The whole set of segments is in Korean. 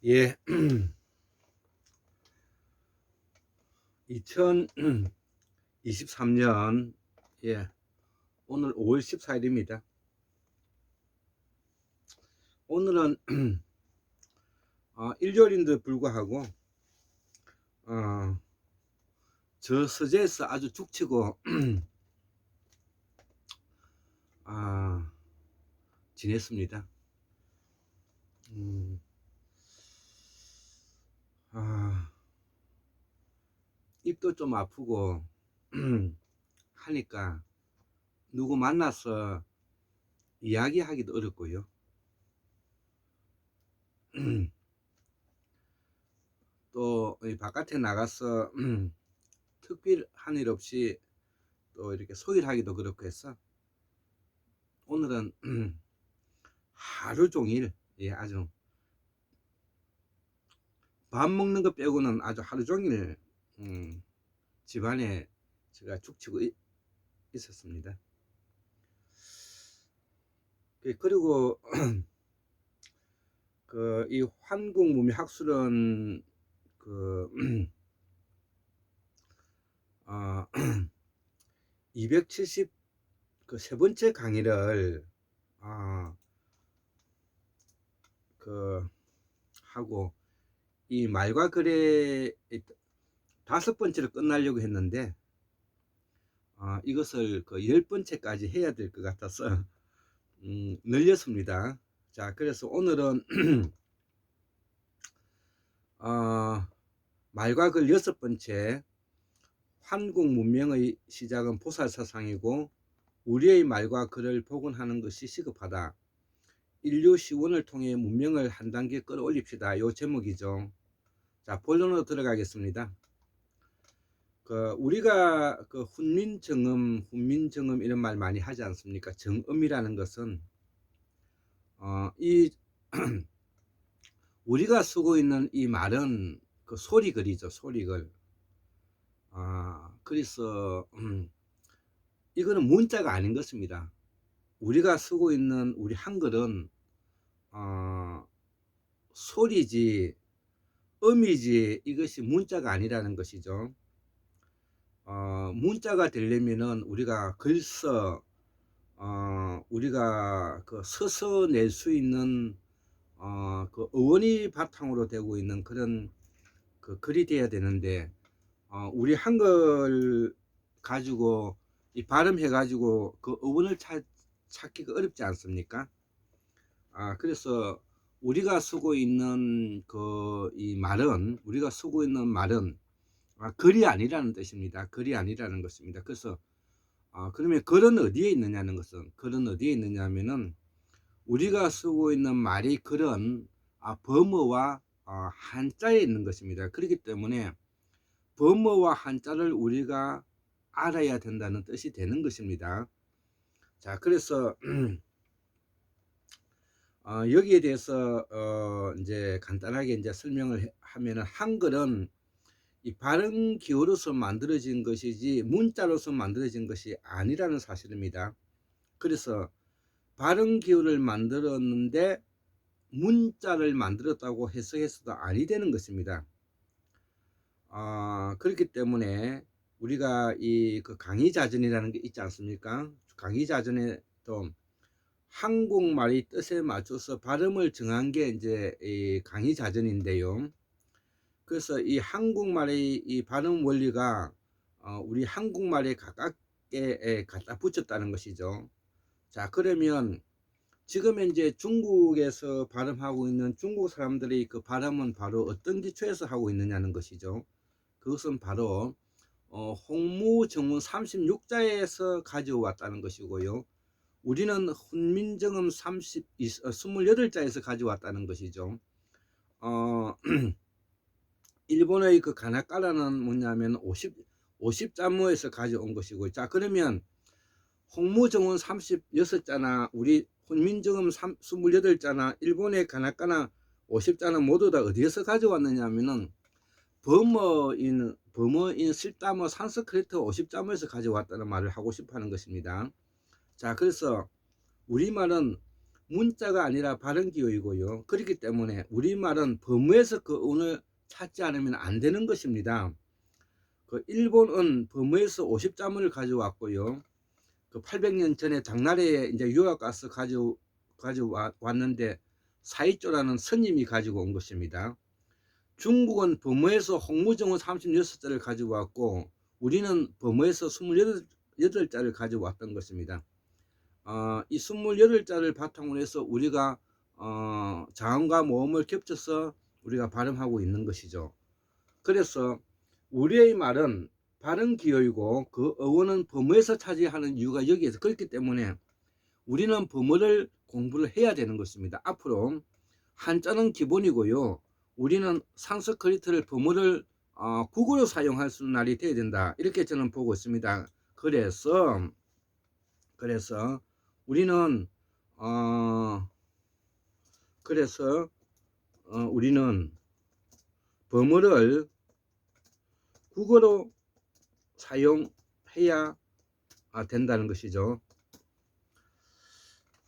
예, 2023년, 예, 오늘 5월 14일입니다. 오늘은 일요일인데 불구하고 저서재에서 아주 죽치고 지냈습니다. 음, 입도 좀 아프고 하니까 누구 만나서 이야기하기도 어렵고요. 또 바깥에 나가서 특별한 일 없이 또 이렇게 소일하기도 그렇고 해서 오늘은 하루 종일, 아주 밥 먹는 거 빼고는 아주 하루 종일 집안에 제가 죽치고 있었습니다. 그리고 이 환국무미학술은 270 세 번째 강의를 하고 이 말과 글의 5번째를 끝나려고 했는데 이것을 10번째까지 해야 될 것 같아서 늘렸습니다. 자, 그래서 오늘은 말과 글 6번째, 한국 문명의 시작은 보살사상이고 우리의 말과 글을 복원하는 것이 시급하다. 인류 시원을 통해 문명을 한 단계 끌어올립시다. 요 제목이죠. 자, 본론으로 들어가겠습니다. 우리가 훈민정음 이런 말 많이 하지 않습니까? 정음이라는 것은 이 우리가 쓰고 있는 이 말은 소리글이죠. 소리글. 그래서 이거는 문자가 아닌 것입니다. 우리가 쓰고 있는 우리 한글은 소리지 음이지 이것이 문자가 아니라는 것이죠. 문자가 되려면은 우리가 글써 우리가 서서 낼 수 있는 어원이 바탕으로 되고 있는 그런 글이 돼야 되는데 우리 한글 가지고 이 발음해 가지고 그 어원을 찾기가 어렵지 않습니까? 그래서 우리가 쓰고 있는 우리가 쓰고 있는 말은 글이 아니라는 뜻입니다. 글이 아니라는 것입니다. 그래서 그러면 글은 어디에 있느냐는 것은, 글은 어디에 있느냐면은 우리가 쓰고 있는 말이 글은 범어와 한자에 있는 것입니다. 그렇기 때문에 범어와 한자를 우리가 알아야 된다는 뜻이 되는 것입니다. 자, 그래서 여기에 대해서 이제 간단하게 이제 설명을 하면은 한글은 이 발음 기호로서 만들어진 것이지 문자로서 만들어진 것이 아니라는 사실입니다. 그래서 발음 기호를 만들었는데 문자를 만들었다고 해석해서도 아니 되는 것입니다. 그렇기 때문에 우리가 이 강의자전이라는 게 있지 않습니까? 강의자전에도 한국말의 뜻에 맞춰서 발음을 정한 게 이제 이 강의자전인데요. 그래서 이 한국말의 이 발음 원리가 우리 한국말에 가깝게 갖다 붙였다는 것이죠. 자, 그러면 지금 현재 중국에서 발음하고 있는 중국 사람들의 그 발음은 바로 어떤 기초에서 하고 있느냐는 것이죠. 그것은 바로 홍무정문 36자에서 가져왔다는 것이고요. 우리는 훈민정음 28자에서 가져왔다는 것이죠. 일본의 그 가나카라는 뭐냐면 50자모에서 가져온 것이고, 자, 그러면 홍무정원 36자나 우리 훈민정음 28자나 일본의 가나카나 50자는 모두 다 어디에서 가져왔느냐 하면은 범어인 실다모 산스크리트 50자모에서 가져왔다는 말을 하고 싶어 하는 것입니다. 자, 그래서 우리말은 문자가 아니라 발음기호이고요. 그렇기 때문에 우리말은 범어에서 그 어원을 찾지 않으면 안 되는 것입니다. 그 일본은 범어에서 50자문을 가져왔고요. 그 800년 전에 당나라에 이제 유학 가서 가져왔는데 사이조라는 스님이 가지고 온 것입니다. 중국은 범어에서 홍무정어 36자를 가져왔고 우리는 범어에서 28자를 가져왔던 것입니다. 이 28자를 바탕으로 해서 우리가 자음과 모음을 겹쳐서 우리가 발음하고 있는 것이죠. 그래서 우리의 말은 발음 기호이고 그 어원은 범어에서 차지하는 이유가 여기에서 그렇기 때문에 우리는 범어를 공부를 해야 되는 것입니다. 앞으로 한자는 기본이고요. 우리는 산스크리트를 범어를 국어로 사용할 수 있는 날이 되어야 된다. 이렇게 저는 보고 있습니다. 그래서 우리는 우리는 범어를 국어로 사용해야 된다는 것이죠.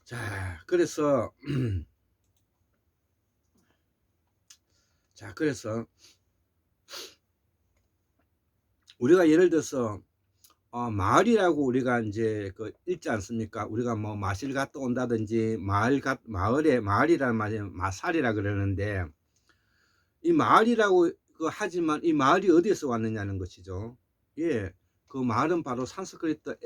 자, 그래서 우리가 예를 들어서 마을이라고 우리가 이제 읽지 않습니까? 우리가 뭐 마실 갔다 온다든지 마을에 마을이라는 말이 마살이라 그러는데 이 마을이라고 하지만 이 마을이 어디에서 왔느냐는 것이죠. 예, 그 마을은 바로 산스크리트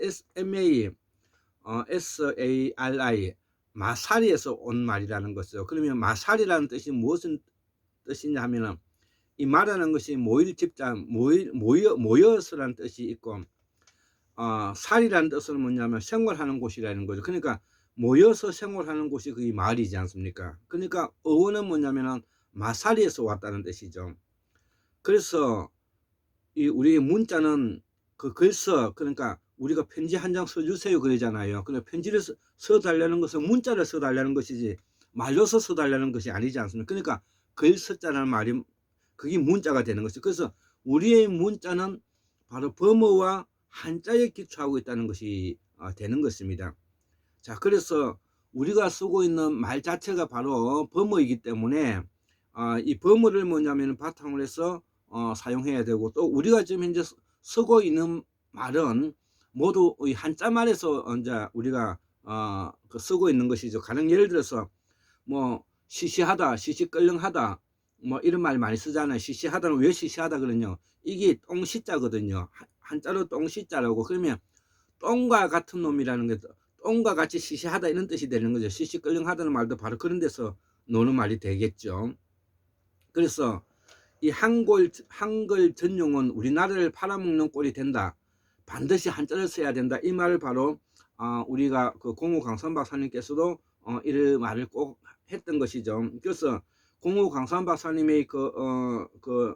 SARI 마사리에서 온 말이라는 것이죠. 그러면 마사리라는 뜻이 무슨 뜻이냐 하면은 이 말하는 것이 모일 집단 모여서라는 뜻이 있고 살이라는 뜻은 뭐냐면 생활하는 곳이라는 거죠. 그러니까 모여서 생활하는 곳이 그게 마을이지 않습니까? 그러니까 어원은 뭐냐면은 마사리에서 왔다는 뜻이죠. 그래서 이 우리의 문자는 그 글서 그러니까 우리가 편지 한 장 써주세요 그러잖아요. 그러니까 편지를 써달라는 것은 문자를 써달라는 것이지 말로서 써달라는 것이 아니지 않습니까? 그러니까 글 써자라는 말이 그게 문자가 되는 것이죠. 그래서 우리의 문자는 바로 범어와 한자에 기초하고 있다는 것이 되는 것입니다. 자, 그래서 우리가 쓰고 있는 말 자체가 바로 범어이기 때문에 이 범어를 뭐냐면 바탕으로 해서 사용해야 되고 또 우리가 지금 현재 쓰고 있는 말은 모두 이 한자말에서 이제 우리가 쓰고 있는 것이죠. 가령 예를 들어서 뭐 시시하다, 시시껄렁하다 뭐 이런 말 많이 쓰잖아요. 시시하다는 왜 시시하다 그러냐? 이게 똥시자거든요. 한자로 똥시자라고. 그러면 똥과 같은 놈이라는 게 똥과 같이 시시하다 이런 뜻이 되는 거죠. 시시껄렁하다는 말도 바로 그런 데서 노는 말이 되겠죠. 그래서 이 한글 전용은 우리나라를 팔아먹는 꼴이 된다. 반드시 한자를 써야 된다. 이 말을 바로 우리가 그 공호 강산 박사님께서도 이런 말을 꼭 했던 것이죠. 그래서 공호 강산 박사님의 그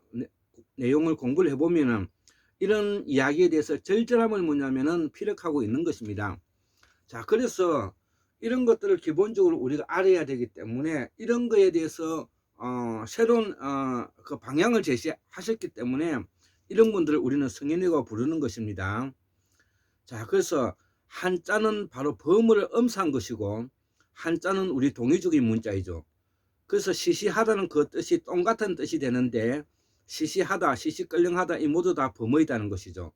내용을 공부를 해보면은 이런 이야기에 대해서 절절함을 뭐냐면은 피력하고 있는 것입니다. 자, 그래서 이런 것들을 기본적으로 우리가 알아야 되기 때문에 이런 거에 대해서 새로운 그 방향을 제시하셨기 때문에 이런 분들을 우리는 성인이라고 부르는 것입니다. 자, 그래서 한자는 바로 범어를 엄사한 것이고 한자는 우리 동이적인 문자이죠. 그래서 시시하다는 그 뜻이 똥 같은 뜻이 되는데 시시하다, 시시껄렁하다 이 모두 다 범어이다는 것이죠.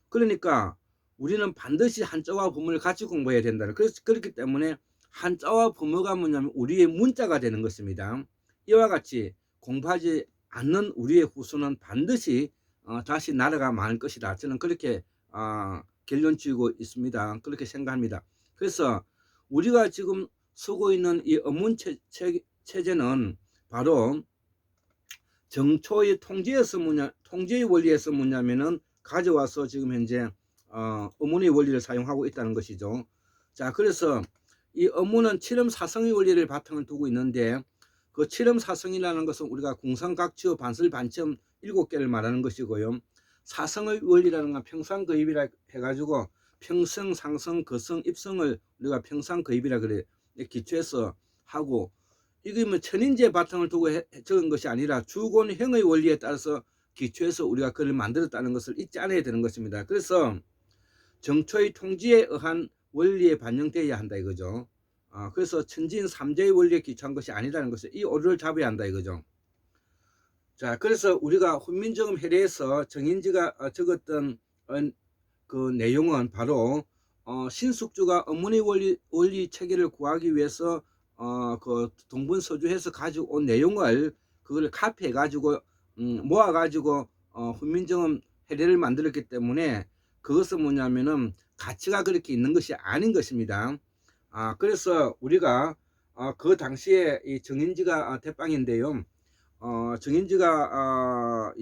그러니까 우리는 반드시 한자와 범어를 같이 공부해야 된다는 그래서 그렇기 때문에 한자와 범어가 뭐냐면 우리의 문자가 되는 것입니다. 이와 같이 공부하지 않는 우리의 후손은 반드시 다시 나라가 망할 것이다. 저는 그렇게 결론 지고 있습니다. 그렇게 생각합니다. 그래서 우리가 지금 쓰고 있는 이 어문 체제는 바로 정초의 통제의 원리에서 뭐냐면은 가져와서 지금 현재 어문의 원리를 사용하고 있다는 것이죠. 자, 그래서 이 어문은 칠음사성의 원리를 바탕을 두고 있는데 그 칠음사성이라는 것은 우리가 궁상각취어 반설반점 7개를 말하는 것이고요. 사성의 원리라는 건 평상거입이라 해가지고 평성, 상성, 거성, 입성을 우리가 평상거입이라 그래 기초해서 하고 이게 뭐 천인제 바탕을 두고 적은 것이 아니라 주곤형의 원리에 따라서 기초해서 우리가 그걸 만들었다는 것을 잊지 않아야 되는 것입니다. 그래서 정초의 통지에 의한 원리에 반영되어야 한다 이거죠. 그래서 천지인 삼재의 원리에 기초한 것이 아니라는 것을 이 오류를 잡아야 한다 이거죠. 자, 그래서 우리가 훈민정음 해례에서 정인지가 적었던 그 내용은 바로 신숙주가 어머니 원리 체계를 구하기 위해서 그 동분서주해서 가지고 온 내용을 그걸 카피해 가지고 모아 가지고 훈민정음 해례를 만들었기 때문에 그것은 뭐냐면은 가치가 그렇게 있는 것이 아닌 것입니다. 그래서 우리가 그 당시에 이 정인지가 대빵인데요. 정인지가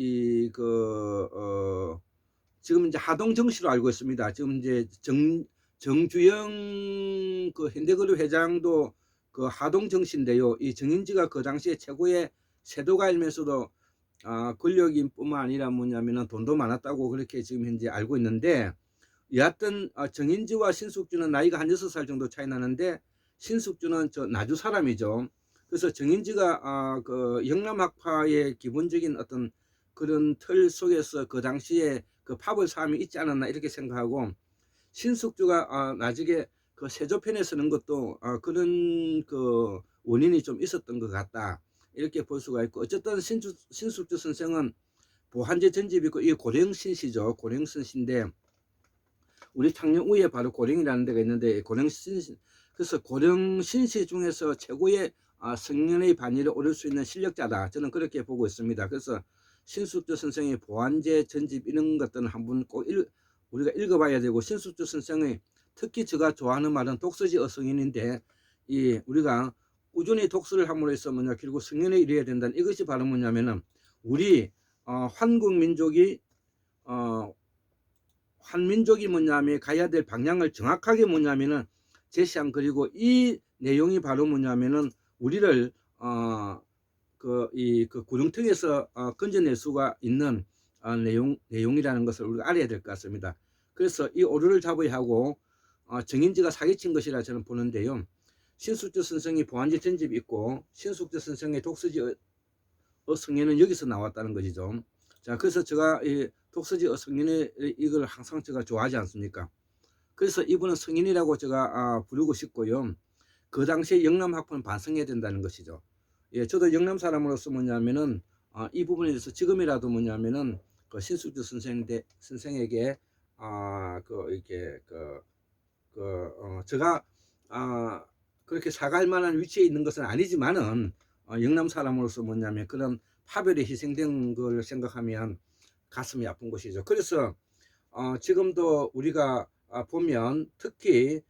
지금 이제 하동정씨로 알고 있습니다. 지금 이제 정주영 그 현대그룹 회장도 그 하동정씨인데요. 이 정인지가 그 당시에 최고의 세도가이면서도 권력인 뿐만 아니라 뭐냐면은 돈도 많았다고 그렇게 지금 현재 알고 있는데, 여하튼 정인지와 신숙주는 나이가 한 6살 정도 차이 나는데 신숙주는 저 나주 사람이죠. 그래서 정인지가 그 영남학파의 기본적인 어떤 그런 틀 속에서 그 당시에 그 파벌 사함이 있지 않았나 이렇게 생각하고, 신숙주가 나중에 그 세조편에 쓰는 것도 그런 그 원인이 좀 있었던 것 같다 이렇게 볼 수가 있고, 어쨌든 신숙주 선생은 보한제 전집이 있고, 이 고령신시죠. 고령신시인데 우리 창녕우에 바로 고령이라는 데가 있는데, 고령신시, 그래서 고령신시 중에서 최고의 성년의 반열에 오를 수 있는 실력자다, 저는 그렇게 보고 있습니다. 그래서 신숙주 선생의 보한제 전집 이런 것들은 한번 꼭 우리가 읽어봐야 되고, 신숙주 선생의 특히 제가 좋아하는 말은 독서지 어성인인데, 이 우리가 꾸준히 독서를 함으로써 뭐냐 결국 성년에 이르어야 된다는 이것이 바로 뭐냐면은 우리 한국민족이 한민족이 뭐냐면 가야 될 방향을 정확하게 뭐냐면은 제시한, 그리고 이 내용이 바로 뭐냐면은 우리를 그 구렁텅이에서 건져낼 수가 있는 내용이라는 것을 우리가 알아야 될 것 같습니다. 그래서 이 오류를 잡아야 하고 정인지가 사기친 것이라 저는 보는데요. 신숙주 선생이 보한제 전집이 있고 신숙주 선생의 독서지 어성에는 여기서 나왔다는 것이죠. 자, 그래서 제가 이 독서지 어성인의 이걸 항상 제가 좋아하지 않습니까? 그래서 이분은 성인이라고 제가 부르고 싶고요. 그 당시에 영남학파는 반성해야 된다는 것이죠. 예, 저도 영남 사람으로서 뭐냐면은 이 부분에 대해서 지금이라도 뭐냐면은 그 신숙주 선생에게 이렇게 제가 그렇게 사과할 만한 위치에 있는 것은 아니지만은 영남 사람으로서 뭐냐면 그런 파별에 희생된 걸 생각하면 가슴이 아픈 것이죠. 그래서 지금도 우리가 보면 특히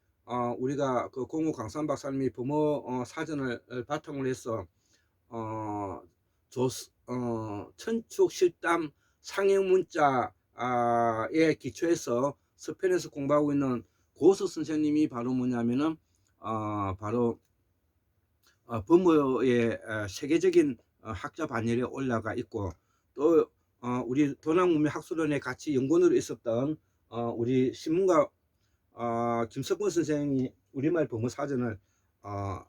우리가 그 공우 강산 박사님이 부모 사전을 바탕으로 해서 천축 실담 상형 문자에 기초해서 서편에서 공부하고 있는 고수 선생님이 바로 뭐냐면은 바로 범어의 세계적인 학자 반열에 올라가 있고, 또 우리 도남문명학술원에 같이 연구원으로 있었던 우리 신문가 김석근 선생이 우리말 범어 사전을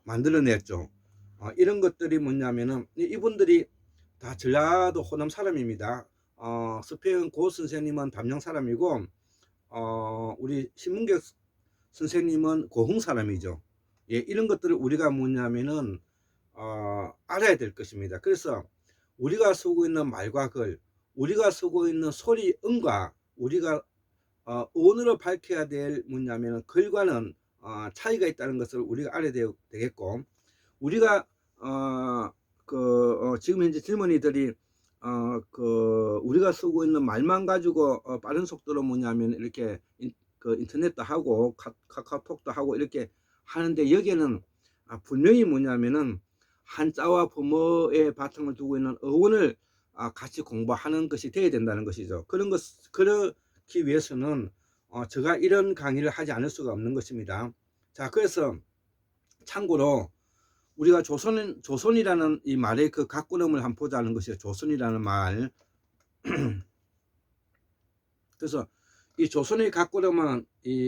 만들어냈죠. 이런 것들이 뭐냐면은 이분들이 다 전라도 호남 사람입니다. 서평 고 선생님은 담양 사람이고 우리 신문객 선생님은 고흥 사람이죠. 예, 이런 것들을 우리가 뭐냐면은 알아야 될 것입니다. 그래서 우리가 쓰고 있는 말과 글, 우리가 쓰고 있는 소리, 음과 우리가 언어로 밝혀야 될 뭐냐면은 글과는 차이가 있다는 것을 우리가 알아야 되겠고, 우리가 지금 현재 젊은이들이 우리가 쓰고 있는 말만 가지고 빠른 속도로 뭐냐면 이렇게 인터넷도 하고 카카오톡도 하고 이렇게 하는데, 여기에는 분명히 뭐냐면은 한자와 범어의 바탕을 두고 있는 어원을 같이 공부하는 것이 되어야 된다는 것이죠. 그렇기 위해서는 제가 이런 강의를 하지 않을 수가 없는 것입니다. 자, 그래서 참고로 우리가 조선이라는 이 말의 그 각구름을 한번 보자는 것이에요. 조선이라는 말. 그래서 이 조선의 각구름은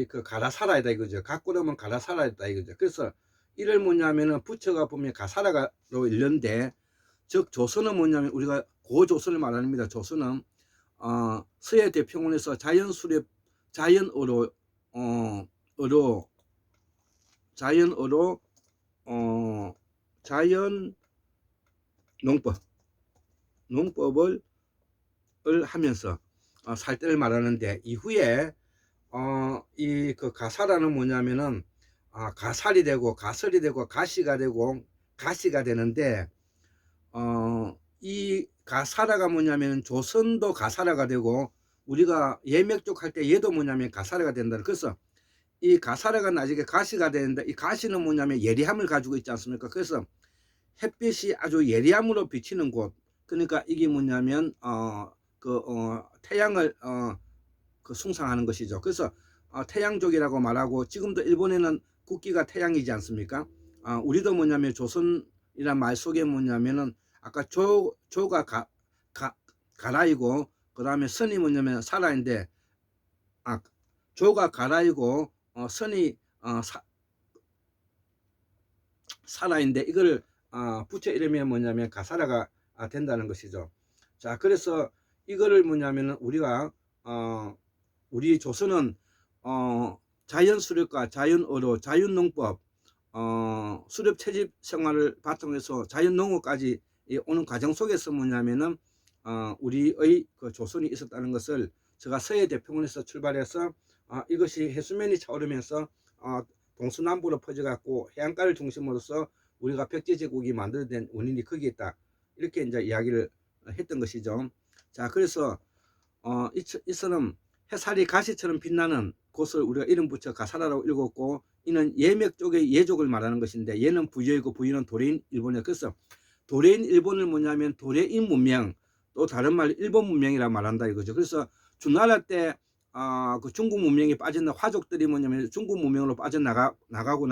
그 가라사라이다 이거죠. 각구름은 가라사라이다 이거죠. 그래서 이를 뭐냐면은 부처가 보면 가사라로 일는데, 즉 조선은 뭐냐면 우리가 고조선을 말합니다. 조선은 서해 대평원에서 자연어로 자연 농법을 하면서 살 때를 말하는데, 이후에 이 그 가사라는 뭐냐면은 가살이 되고 가설이 되고 가시가 되고 가시가 되는데, 이 가사라가 뭐냐면 조선도 가사라가 되고 우리가 예맥족 할 때 얘도 뭐냐면 가사라가 된다. 그래서 이 가사라가 나중에 가시가 되는데, 이 가시는 뭐냐면 예리함을 가지고 있지 않습니까? 그래서 햇빛이 아주 예리함으로 비치는 곳, 그러니까 이게 뭐냐면 태양을 그 숭상하는 것이죠. 그래서 태양족이라고 말하고, 지금도 일본에는 국기가 태양이지 않습니까? 우리도 뭐냐면 조선이란 말 속에 뭐냐면은 아까 조가 가라이고, 그 다음에 선이 뭐냐면 살아인데, 조가 가라이고 선이 살아인데, 이걸 붙여 이름이 뭐냐면 가사라가 된다는 것이죠. 자, 그래서 이거를 뭐냐면은 우리가 우리 조선은 자연수렵과 자연어로 자연농법, 수렵 채집 생활을 바탕으로 해서 자연농업까지 오는 과정 속에서 뭐냐면은 우리의 그 조선이 있었다는 것을 제가 서해대평원에서 출발해서 이것이 해수면이 차오르면서 동서남북으로 퍼져갖고 해안가를 중심으로서 우리가 백제제국이 만들어진 원인이 거기에 있다, 이렇게 이제 이야기를 했던 것이죠. 자, 그래서 이처럼 해살이 가시처럼 빛나는 곳을 우리가 이름 붙여 가사라라고 읽었고, 이는 예맥 쪽의 예족을 말하는 것인데, 얘는 부여이고 부여는 도래인 일본이야. 그래서 도래인 일본을 뭐냐면 도래인 문명, 또 다른 말 일본 문명이라고 말한다 이거죠. 그래서 주나라 때 그 중국 문명이 빠진 화족들이 뭐냐면 중국 문명으로 빠져나가고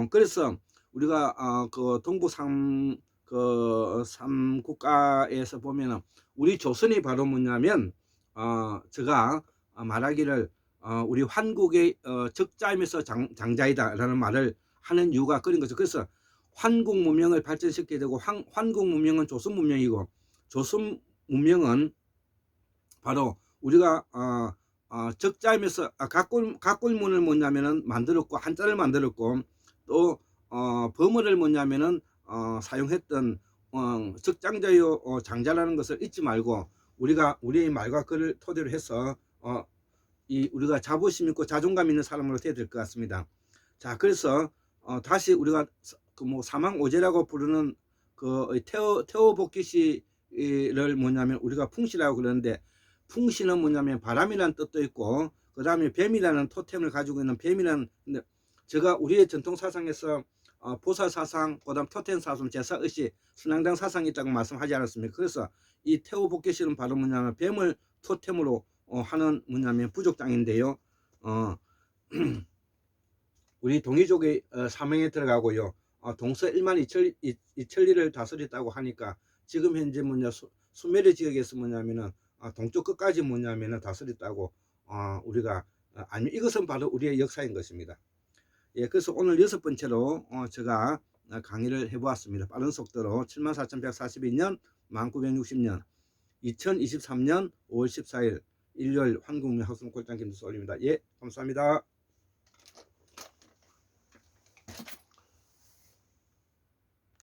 그래서 우리가 그 동부 삼국가에서 보면은 우리 조선이 바로 뭐냐면 제가 말하기를 우리 환국의 적자이면서 장자이다라는 말을 하는 이유가 그런 거죠. 그래서 환국 문명을 발전시키게 되고, 환국 문명은 조선 문명이고, 조선 문명은 바로 우리가 적자이면서 가꿀문을 뭐냐면은 만들었고, 한자를 만들었고, 또 범어를 뭐냐면은 사용했던 적장자요 장자라는 것을 잊지 말고, 우리가 우리의 말과 글을 토대로 해서 우리가 자부심 있고 자존감 있는 사람으로 되어야 될 것 같습니다. 자, 그래서 다시 우리가 그 뭐 사망오제라고 부르는 그 태오복기시를 뭐냐면 우리가 풍시라고 그러는데, 풍시는 뭐냐면 바람이라는 뜻도 있고, 그 다음에 뱀이라는 토템을 가지고 있는 뱀이라는, 제가 우리의 전통 사상에서 보살 사상, 그다음 토템 사상, 제사 의식, 순항당 사상이 있다고 말씀하지 않았습니까? 그래서 이 태오복계실은 바로 뭐냐면 뱀을 토템으로 하는 뭐냐면 부족장인데요. 우리 동이족의 사명에 들어가고요. 동서 1만 2천리를 다스렸다고 하니까, 지금 현재 뭐냐 수메르 지역에서 뭐냐면은 동쪽 끝까지 뭐냐면은 다스렸다고 우리가 아니, 이것은 바로 우리의 역사인 것입니다. 예, 그래서 오늘 6번째로 제가 강의를 해보았습니다. 빠른 속도로 74,142년 1960년 2023년 5월 14일 일요일 환국민 학습 골장 김두수 올립니다. 예, 감사합니다.